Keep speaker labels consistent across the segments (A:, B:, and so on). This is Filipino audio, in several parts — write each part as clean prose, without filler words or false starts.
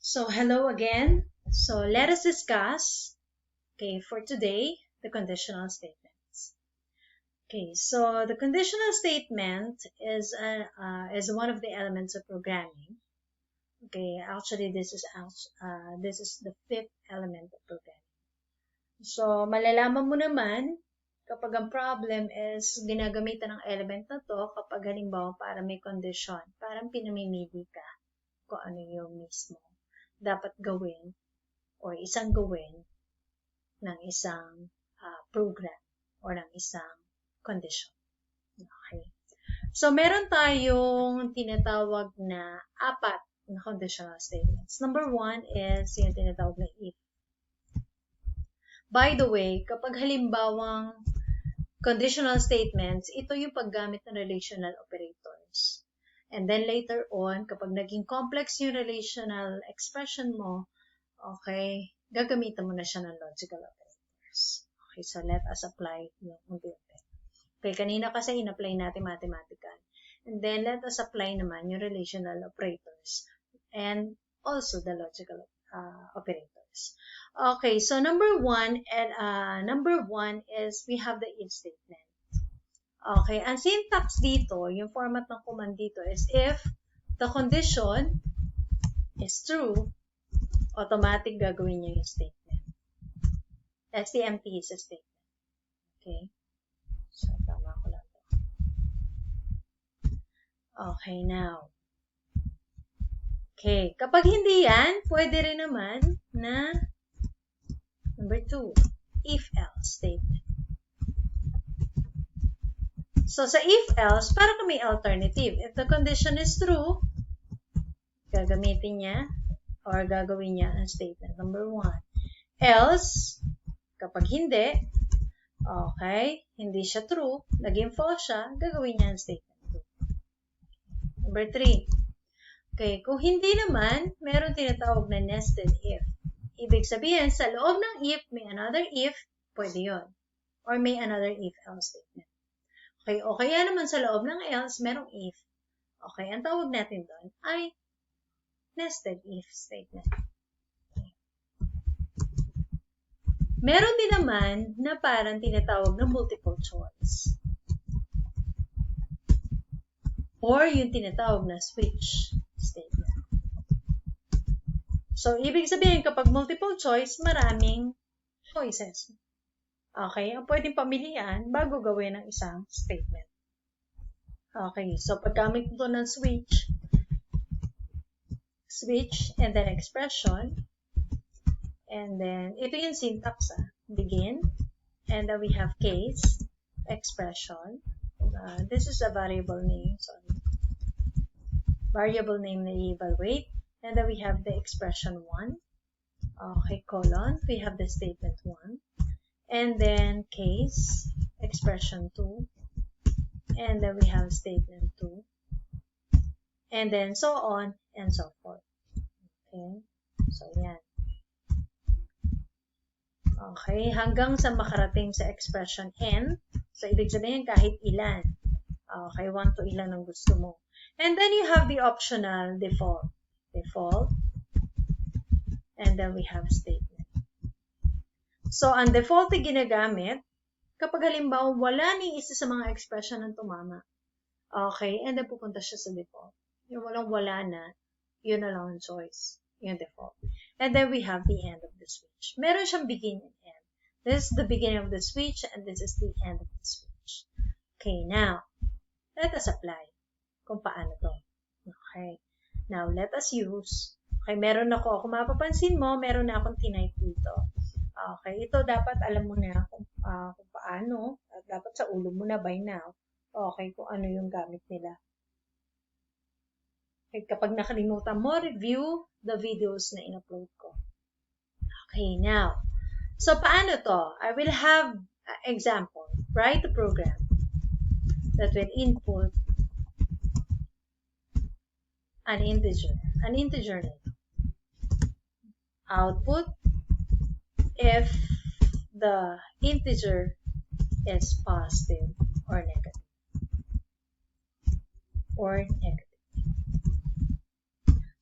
A: So hello again. So let us discuss, for today, the conditional statements. So the conditional statement is one of the elements of programming. Actually this is the fifth element of programming. So malalaman mo naman kapag ang problem is ginagamitan ng element na to kapag halimbawa para may condition, parang pinamimili ka kung ano yung mismo dapat gawin or isang gawin ng isang program or ng isang condition. Okay. So, meron tayong tinatawag na apat na conditional statements. Number one is yung tinatawag na if. By the way, kapag halimbawang conditional statements, ito yung paggamit ng relational operators. And then later on, kapag naging complex yung relational expression mo, okay, gagamitan mo na siya ng logical operators. Okay, so let us apply yung unti-unti. Okay, kanina kasi in-apply natin mathematical. And then let us apply naman yung relational operators and also the logical operators. Okay, so number one is we have the if statement. Okay, ang syntax dito, yung format ng command dito is if the condition is true, automatic gagawin niya yung statement. STMT is a statement. Okay, so tama ko lang to. Okay, now. Okay, kapag hindi yan, pwede rin naman na number 2, if-else statement. So, sa if-else, para ka may alternative. If the condition is true, gagamitin niya or gagawin niya ang statement number 1. Else, kapag hindi, okay, hindi siya true, naging false siya, gagawin niya ang statement 2. Number 3. Okay, kung hindi naman, meron tinatawag na nested if. Ibig sabihin, sa loob ng if, may another if, pwede yun. Or may another if-else statement. Okay, o kaya naman sa loob ng else, merong if. Okay, ang tawag natin doon ay nested if statement. Okay. Meron din naman na parang tinatawag na multiple choice. Or yung tinatawag na switch statement. So, ibig sabihin kapag multiple choice, maraming choices. Okay, ang pwedeng pamilihan bago gawin ng isang statement. Okay, so paggamit ito ng switch, and then expression, and then ito yung syntax, begin, and then we have case, expression, this is a variable name, variable name na i-evaluate, and then we have the expression 1, okay, colon, we have the statement 1, and then case, expression 2, and then we have statement 2, and then so on and so forth. Okay, so yan. Okay, hanggang sa makarating sa expression n, so ibig sabihin kahit ilan. Okay, 1 to ilan ang gusto mo. And then you have the optional default, and then we have statement. So, ang default ay ginagamit kapag halimbawa wala ni isa sa mga expression ng tumama. Okay, and then pupunta siya sa default. Yung wala na, yun na lang ang choice. Yung default. And then we have the end of the switch. Meron siyang begin and end. This is the beginning of the switch and this is the end of the switch. Okay, now, let us apply kung paano to. Okay, now let us use. Okay, meron ako. Kung mapapansin mo, meron na akong tinype dito. Okay, ito dapat alam mo na kung paano. Dapat sa ulo mo na by now. Okay, kung ano yung gamit nila. Okay, kapag nakalimutan mo, review the videos na in-upload ko. Okay, now. So, paano to? I will have example. Write a program that will input an integer name. Output if the integer is positive or negative.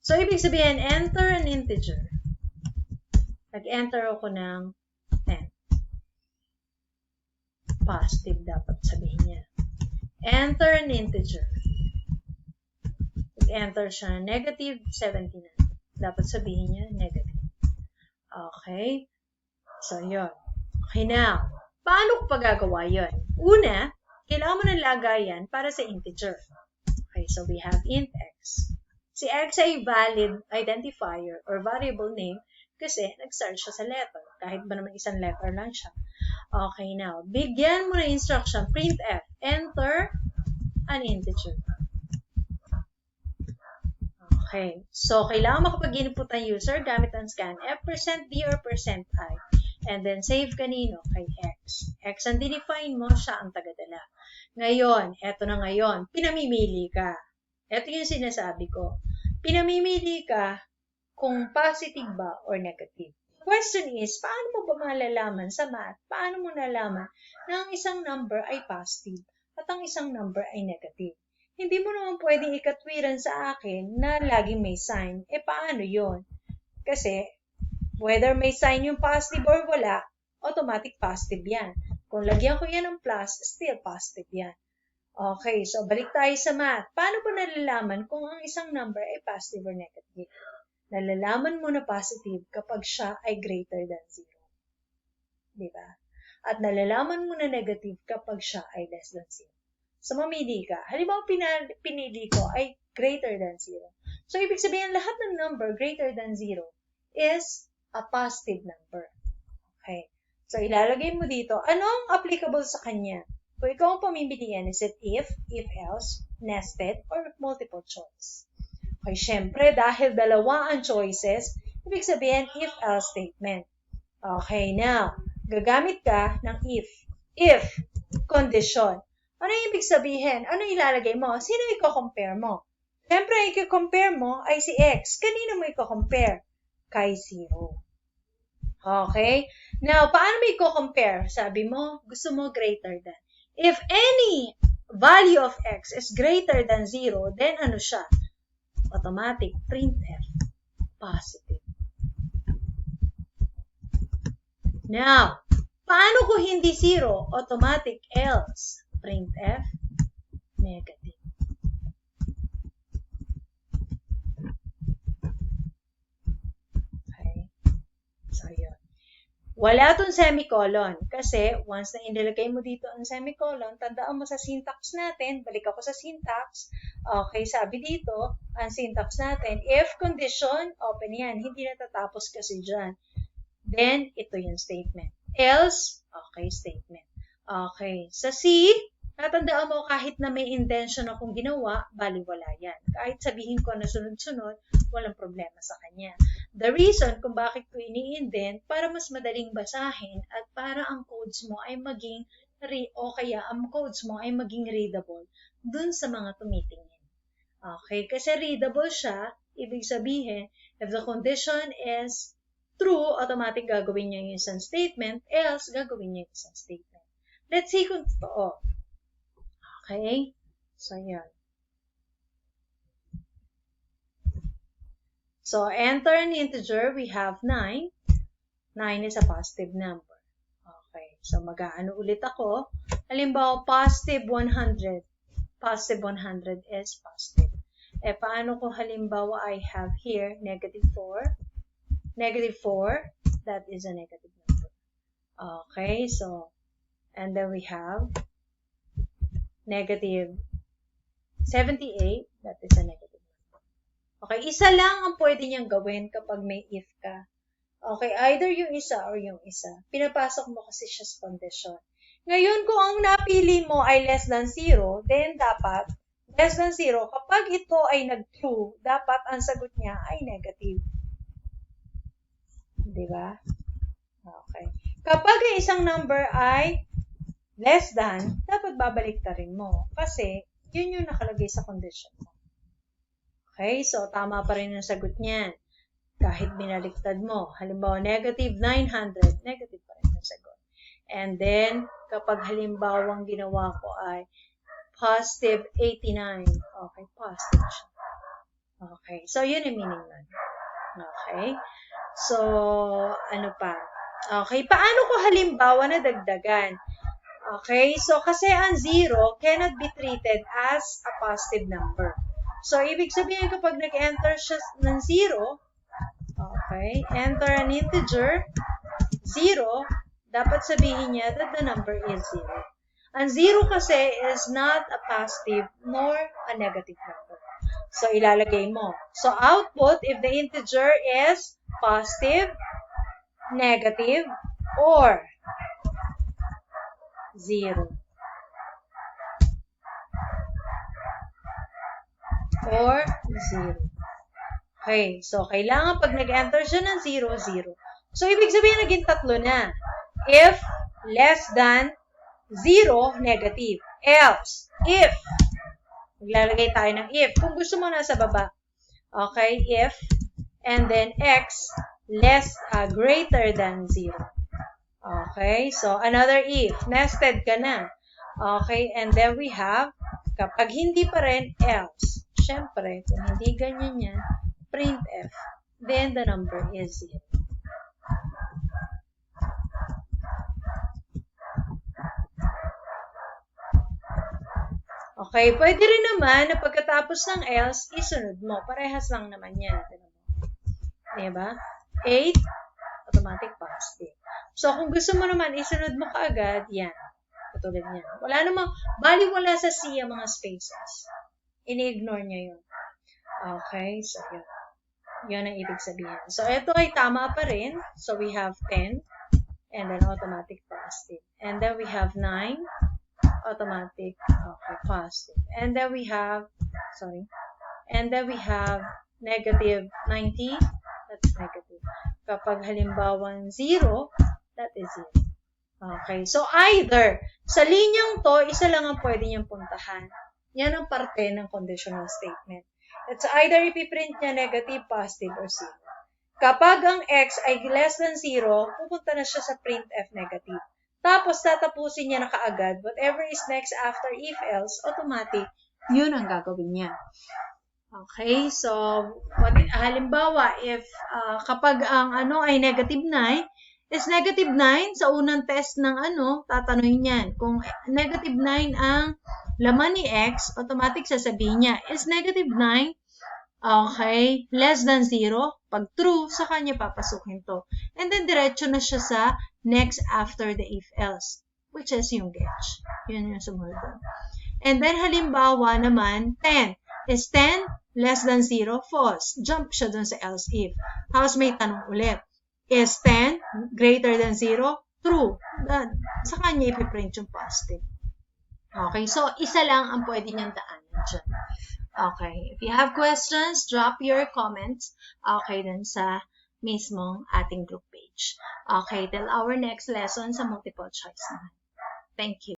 A: So, ibig sabihin, enter an integer. Nag-enter ako ng 10. Positive dapat sabihin niya. Enter an integer. Nag-enter siya ng negative 79. Dapat sabihin niya negative. Okay? So, yun. Okay, now, paano ko pagagawa yun? Una, kailangan mo ng lagayan para sa integer. Okay, so we have int x. Si x ay valid identifier or variable name kasi nag-start siya sa letter. Kahit ba naman isang letter lang siya. Okay, now, bigyan mo ng instruction, printf, enter an integer. Okay, so kailangan makapag-input ang user gamit ang scanf, %d or %i. And then, save kanino? Kay x. X ang dinefine mo, siya ang tagadala. Ngayon, eto na ngayon, pinamimili ka. Eto yung sinasabi ko. Pinamimili ka kung positive ba or negative. Question is, paano mo ba malalaman sa math? Paano mo nalaman na ang isang number ay positive at ang isang number ay negative? Hindi mo naman pwedeng ikatwiran sa akin na laging may sign. Paano yon? Kasi, whether may sign yung positive or wala, automatic positive yan. Kung lagyan ko yan ng plus, still positive yan. Okay, so balik tayo sa math. Paano ba nalalaman kung ang isang number ay positive or negative? Nalalaman mo na positive kapag siya ay greater than 0. Diba? At nalalaman mo na negative kapag siya ay less than 0. So, mamili ka. Halimbawa, pinili ko ay greater than 0. So, ibig sabihin, lahat ng number greater than 0 is a positive number. Okay. So, ilalagay mo dito, anong applicable sa kanya? Kung ikaw ang pamimilian, is it if else, nested, or multiple choice? Okay, syempre, dahil dalawa ang choices, ibig sabihin, if-else statement. Okay, now, gagamit ka ng if condition. Ano yung ibig sabihin? Ano ilalagay mo? Sino i-compare mo? Syempre, i-compare mo ay si x. Kanino mo i-compare? Kay 0. Okay? Now, paano mo i-compare? Sabi mo, gusto mo greater than. If any value of x is greater than 0, then ano siya? Automatic, printf, positive. Now, paano kung hindi 0? Automatic, else, printf, negative. Okay. So, yun. Wala itong semicolon kasi once na inilagay mo dito ang semicolon, tandaan mo sa syntax natin, balik ako sa syntax, okay, sabi dito, ang syntax natin, if condition, open yan, hindi natatapos kasi dyan. Then, ito yung statement. Else, okay, statement. Okay, sa C, natandaan mo kahit na may intention akong ginawa, baliwala yan. Kahit sabihin ko na sunod-sunod, walang problema sa kanya. The reason kung bakit ko ini-indent, para mas madaling basahin at para ang codes mo ay maging, o kaya ang codes mo ay maging readable dun sa mga tumitingin. Okay, kasi readable siya, ibig sabihin, if the condition is true, automatic gagawin niya yung isang statement, else gagawin niya yung isang statement. Let's see kung totoo. Okay, so yan. So, enter an integer, we have 9. 9 is a positive number. Okay, so mag-aano ulit ako. Halimbawa, positive 100. Positive 100 is positive. Paano kung halimbawa I have here negative 4? Negative 4, that is a negative number. Okay, so, and then we have negative 78, that is a negative. Okay, isa lang ang pwede niyang gawin kapag may if ka. Okay, either yung isa or yung isa. Pinapasok mo kasi siya sa condition. Ngayon, kung ang napili mo ay less than 0, then dapat less than 0. Kapag ito ay nag-true, dapat ang sagot niya ay negative. Diba? Okay. Kapag ang isang number ay less than, dapat babalik ta rin mo. Kasi, yun yung nakalagay sa condition mo. Okay, so tama pa rin ang sagot niyan. Kahit binaliktad mo. Halimbawa, negative 900, negative pa rin ang sagot. And then, kapag halimbawang ginawa ko ay positive 89. Okay, positive siya. Okay, so yun yung meaning nun. Okay, so ano pa? Okay, paano ko halimbawa na dagdagan? Okay, so kasi ang 0 cannot be treated as a positive number. So, ibig sabihin kapag nag-enter siya ng 0, okay, enter an integer, 0, dapat sabihin niya that the number is 0. Ang 0 kasi is not a positive nor a negative number. So, ilalagay mo. So, output, if the integer is positive, negative, or 0. Or 0. Okay, so kailangan pag nag-enter siya ng 0, 0. So, ibig sabihin naging 3 na. If less than 0, negative. Else, if, maglalagay tayo ng if. Kung gusto mo nasa baba. Okay, if, and then x greater than 0. Okay, so another if. Nested ka na. Okay, and then we have, kapag hindi pa rin, else. Siyempre, kung hindi ganyan yan, printf, then the number is 0. Okay, pwede rin naman na pagkatapos ng else, isunod mo. Parehas lang naman yan. Diba? 8, automatic positive. So, kung gusto mo naman, isunod mo kaagad, yan. Katulad niyan. Wala namang, bali wala sa C ang mga spaces. Ini-ignore niya yun. Okay, so yun. Yun ang ibig sabihin. So, ito ay tama pa rin. So, we have 10, and then automatic positive. And then we have 9, automatic, okay, positive. And then we have, negative 90, that's negative. Kapag halimbawa 0, that is 0. Okay, so either, sa linyang to, isa lang ang pwede niyang puntahan. Yan ang parte ng conditional statement. It's either ipiprint niya negative, positive, or 0. Kapag ang x ay less than 0, pupunta na siya sa printf negative. Tapos, tatapusin niya na kaagad, whatever is next after if else, automatic, yun ang gagawin niya. Okay, so, halimbawa, if kapag ang ay negative 9, is negative 9, sa unang test ng tatanungin yan. Kung negative 9 ang laman ni x, automatic sasabihin niya, is negative 9, okay, less than 0? Pag true, sa kanya papasukin to. And then, diretso na siya sa next after the if else, which is yung getch. Yun yung sumunod doon. And then, halimbawa naman, 10. Is 10 less than 0? False. Jump siya dun sa else if. Tapos may tanong ulit. Is 10 greater than 0? True. Sa kanya ipiprint yung positive. Okay, so isa lang ang pwede niyang daanan dyan. Okay, if you have questions, drop your comments. Okay, dun sa mismong ating group page. Okay, till our next lesson sa multiple choice naman. Thank you.